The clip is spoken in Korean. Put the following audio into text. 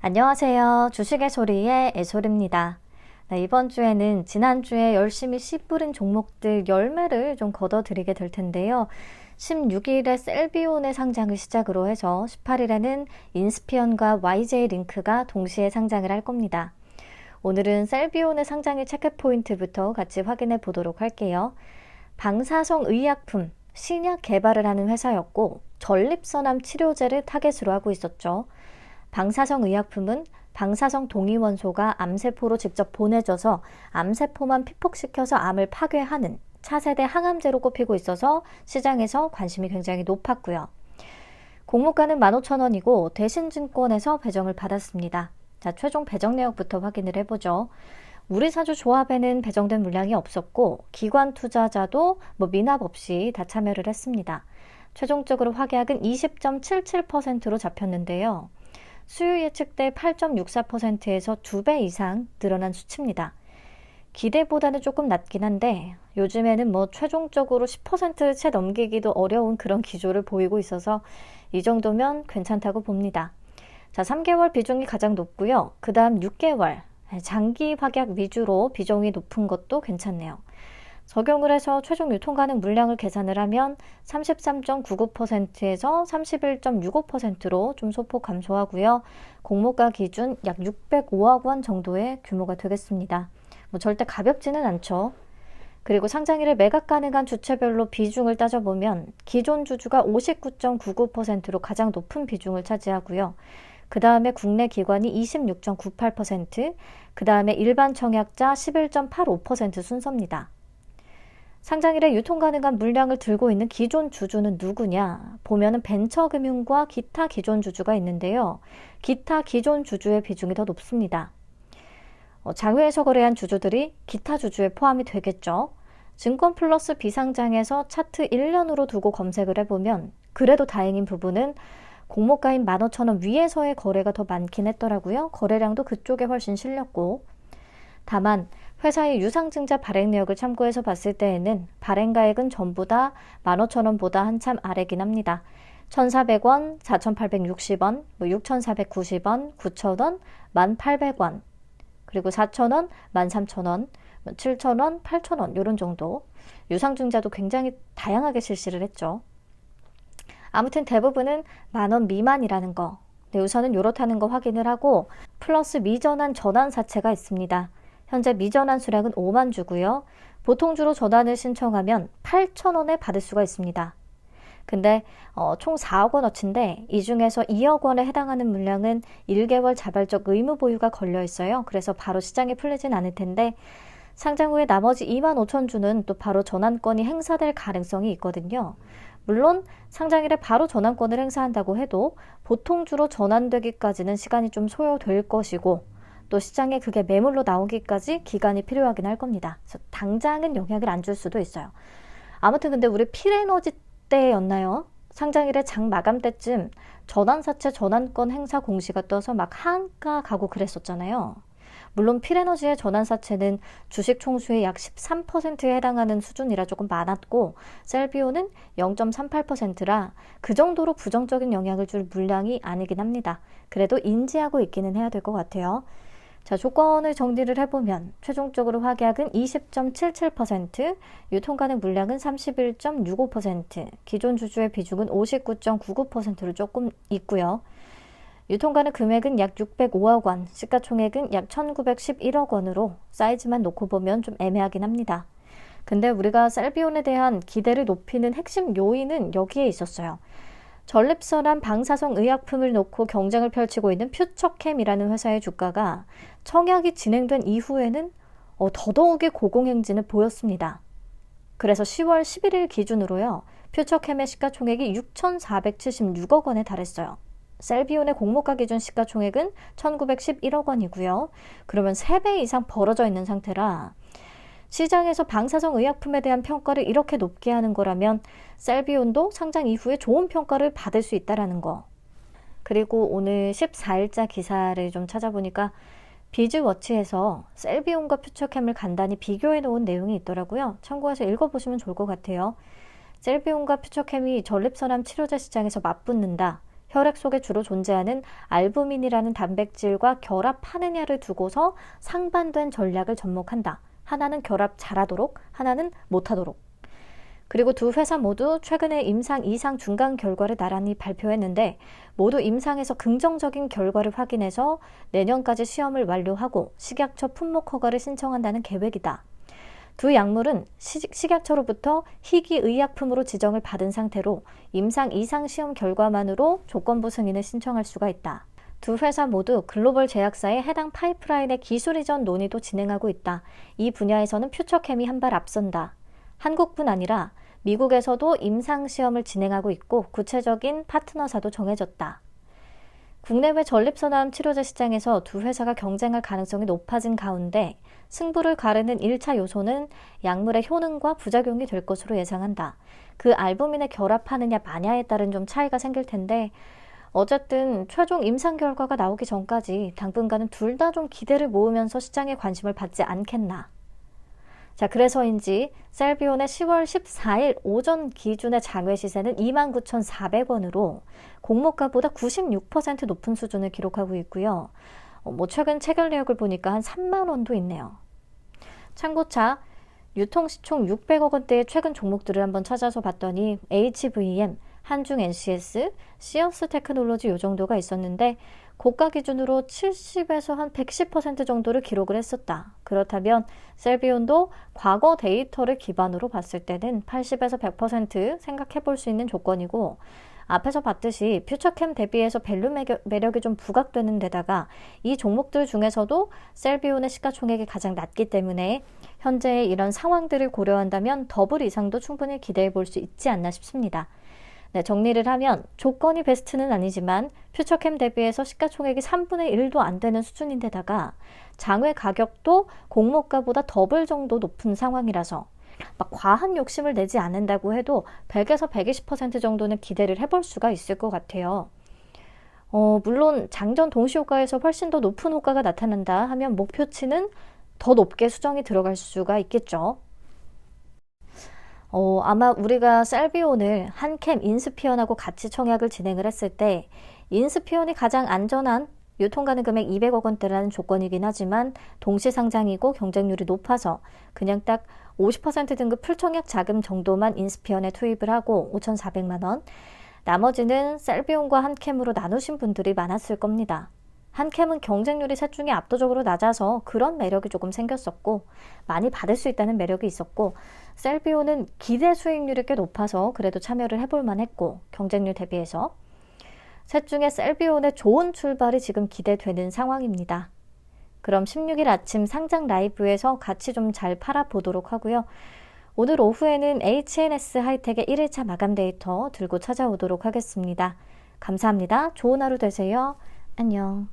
안녕하세요. 주식의 소리의 애솔입니다. 네, 이번 주에는 지난주에 열심히 씨 뿌린 종목들 열매를 좀 걷어드리게 될 텐데요. 16일에 셀비온의 상장을 시작으로 해서 18일에는 인스피언과 YJ링크가 동시에 상장을 할 겁니다. 오늘은 셀비온의 상장일 체크포인트부터 같이 확인해 보도록 할게요. 방사성 의약품, 신약 개발을 하는 회사였고 전립선암 치료제를 타겟으로 하고 있었죠. 방사성 의약품은 방사성 동위원소가 암세포로 직접 보내져서 암세포만 피폭시켜서 암을 파괴하는 차세대 항암제로 꼽히고 있어서 시장에서 관심이 굉장히 높았고요. 공모가는 15,000원이고 대신증권에서 배정을 받았습니다. 자, 최종 배정 내역부터 확인을 해보죠. 우리사주 조합에는 배정된 물량이 없었고 기관 투자자도 미납 없이 다 참여를 했습니다. 최종적으로 확약은 20.77%로 잡혔는데요. 수요 예측대 8.64%에서 2배 이상 늘어난 수치입니다. 기대보다는 조금 낮긴 한데 요즘에는 최종적으로 10% 채 넘기기도 어려운 그런 기조를 보이고 있어서 이 정도면 괜찮다고 봅니다. 자, 3개월 비중이 가장 높고요. 그 다음 6개월 장기 확약 위주로 비중이 높은 것도 괜찮네요. 적용을 해서 최종 유통 가능 물량을 계산을 하면 33.99%에서 31.65%로 좀 소폭 감소하고요. 공모가 기준 약 605억 원 정도의 규모가 되겠습니다. 절대 가볍지는 않죠. 그리고 상장일에 매각 가능한 주체별로 비중을 따져보면 기존 주주가 59.99%로 가장 높은 비중을 차지하고요. 그 다음에 국내 기관이 26.98%, 그 다음에 일반 청약자 11.85% 순서입니다. 상장일에 유통 가능한 물량을 들고 있는 기존 주주는 누구냐? 보면은 벤처금융과 기타 기존 주주가 있는데요. 기타 기존 주주의 비중이 더 높습니다. 장외에서 거래한 주주들이 기타 주주에 포함이 되겠죠. 증권플러스 비상장에서 차트 1년으로 두고 검색을 해보면 그래도 다행인 부분은 공모가인 15,000원 위에서의 거래가 더 많긴 했더라고요. 거래량도 그쪽에 훨씬 실렸고, 다만 회사의 유상증자 발행 내역을 참고해서 봤을 때에는 발행가액은 전부 다 15,000원보다 한참 아래긴 합니다. 1,400원, 4,860원, 6,490원, 9,000원, 1,800원, 그리고 4,000원, 13,000원, 7,000원, 8,000원 이런 정도. 유상증자도 굉장히 다양하게 실시를 했죠. 아무튼 대부분은 10,000원 미만이라는 거. 네, 우선은 요렇다는 거 확인을 하고 플러스 미전환 전환사채가 있습니다. 현재 미전환 수량은 5만 주고요. 보통주로 전환을 신청하면 8,000원에 받을 수가 있습니다. 근데 총 4억 원어치인데 이 중에서 2억 원에 해당하는 물량은 1개월 자발적 의무 보유가 걸려 있어요. 그래서 바로 시장에 풀리진 않을 텐데 상장 후에 나머지 25,000주는 또 바로 전환권이 행사될 가능성이 있거든요. 물론 상장일에 바로 전환권을 행사한다고 해도 보통주로 전환되기까지는 시간이 좀 소요될 것이고 또 시장에 그게 매물로 나오기까지 기간이 필요하긴 할 겁니다. 그래서 당장은 영향을 안 줄 수도 있어요. 아무튼 근데 우리 필에너지 때였나요? 상장일에 장 마감 때쯤 전환사채 전환권 행사 공시가 떠서 막 한가 가고 그랬었잖아요. 물론 필에너지의 전환사채는 주식 총수의 약 13%에 해당하는 수준이라 조금 많았고 셀비오는 0.38%라 그 정도로 부정적인 영향을 줄 물량이 아니긴 합니다. 그래도 인지하고 있기는 해야 될 것 같아요. 자, 조건을 정리를 해보면 최종적으로 확약은 20.77%, 유통 가능 물량은 31.65%, 기존 주주의 비중은 59.99%로 조금 있고요. 유통 가능 금액은 약 605억 원, 시가총액은 약 1,911억 원으로 사이즈만 놓고 보면 좀 애매하긴 합니다. 근데 우리가 셀비온에 대한 기대를 높이는 핵심 요인은 여기에 있었어요. 전립선암 방사성 의약품을 놓고 경쟁을 펼치고 있는 퓨처캠이라는 회사의 주가가 청약이 진행된 이후에는 더더욱이 고공행진을 보였습니다. 그래서 10월 11일 기준으로요. 퓨처캠의 시가총액이 6,476억 원에 달했어요. 셀비온의 공모가 기준 시가총액은 1,911억 원이고요. 그러면 3배 이상 벌어져 있는 상태라 시장에서 방사성 의약품에 대한 평가를 이렇게 높게 하는 거라면 셀비온도 상장 이후에 좋은 평가를 받을 수 있다는 거. 그리고 오늘 14일자 기사를 좀 찾아보니까 비즈워치에서 셀비온과 퓨처캠을 간단히 비교해 놓은 내용이 있더라고요. 참고해서 읽어보시면 좋을 것 같아요. 셀비온과 퓨처캠이 전립선암 치료제 시장에서 맞붙는다. 혈액 속에 주로 존재하는 알부민이라는 단백질과 결합하느냐를 두고서 상반된 전략을 접목한다. 하나는 결합 잘하도록, 하나는 못하도록. 그리고 두 회사 모두 최근에 임상 2상 중간 결과를 나란히 발표했는데 모두 임상에서 긍정적인 결과를 확인해서 내년까지 시험을 완료하고 식약처 품목 허가를 신청한다는 계획이다. 두 약물은 식약처로부터 희귀의약품으로 지정을 받은 상태로 임상 2상 시험 결과만으로 조건부 승인을 신청할 수가 있다. 두 회사 모두 글로벌 제약사의 해당 파이프라인의 기술 이전 논의도 진행하고 있다. 이 분야에서는 퓨처캠이 한 발 앞선다. 한국뿐 아니라 미국에서도 임상 시험을 진행하고 있고 구체적인 파트너사도 정해졌다. 국내외 전립선암 치료제 시장에서 두 회사가 경쟁할 가능성이 높아진 가운데 승부를 가르는 1차 요소는 약물의 효능과 부작용이 될 것으로 예상한다. 그 알부민에 결합하느냐 마냐에 따른 좀 차이가 생길 텐데 어쨌든 최종 임상 결과가 나오기 전까지 당분간은 둘 다 좀 기대를 모으면서 시장에 관심을 받지 않겠나. 자, 그래서인지 셀비온의 10월 14일 오전 기준의 장외 시세는 29,400원으로 공모가보다 96% 높은 수준을 기록하고 있고요. 최근 체결 내역을 보니까 한 3만 원도 있네요. 참고차 유통시총 600억 원대의 최근 종목들을 한번 찾아서 봤더니 HVM, 한중 NCS, 시어스 테크놀로지 요 정도가 있었는데 고가 기준으로 70에서 한 110% 정도를 기록을 했었다. 그렇다면 셀비온도 과거 데이터를 기반으로 봤을 때는 80에서 100% 생각해 볼 수 있는 조건이고 앞에서 봤듯이 퓨처캠 대비해서 밸류 매력이 좀 부각되는 데다가 이 종목들 중에서도 셀비온의 시가총액이 가장 낮기 때문에 현재의 이런 상황들을 고려한다면 더블 이상도 충분히 기대해 볼 수 있지 않나 싶습니다. 네, 정리를 하면 조건이 베스트는 아니지만 퓨처캠 대비해서 시가총액이 3분의 1도 안 되는 수준인데다가 장외 가격도 공모가보다 더블 정도 높은 상황이라서 막 과한 욕심을 내지 않는다고 해도 100에서 120% 정도는 기대를 해볼 수가 있을 것 같아요. 물론 장전 동시효과에서 훨씬 더 높은 효과가 나타난다 하면 목표치는 더 높게 수정이 들어갈 수가 있겠죠. 아마 우리가 셀비온을 한캠 인스피언하고 같이 청약을 진행을 했을 때 인스피언이 가장 안전한 유통가능 금액 200억 원대라는 조건이긴 하지만 동시 상장이고 경쟁률이 높아서 그냥 딱 50% 등급 풀청약 자금 정도만 인스피언에 투입을 하고 5,400만 원, 나머지는 셀비온과 한캠으로 나누신 분들이 많았을 겁니다. 한캠은 경쟁률이 셋 중에 압도적으로 낮아서 그런 매력이 조금 생겼었고 많이 받을 수 있다는 매력이 있었고 셀비온은 기대 수익률이 꽤 높아서 그래도 참여를 해볼 만했고 경쟁률 대비해서 셋 중에 셀비온의 좋은 출발이 지금 기대되는 상황입니다. 그럼 16일 아침 상장 라이브에서 같이 좀 잘 팔아보도록 하고요. 오늘 오후에는 HNS 하이텍의 1일차 마감 데이터 들고 찾아오도록 하겠습니다. 감사합니다. 좋은 하루 되세요. 안녕.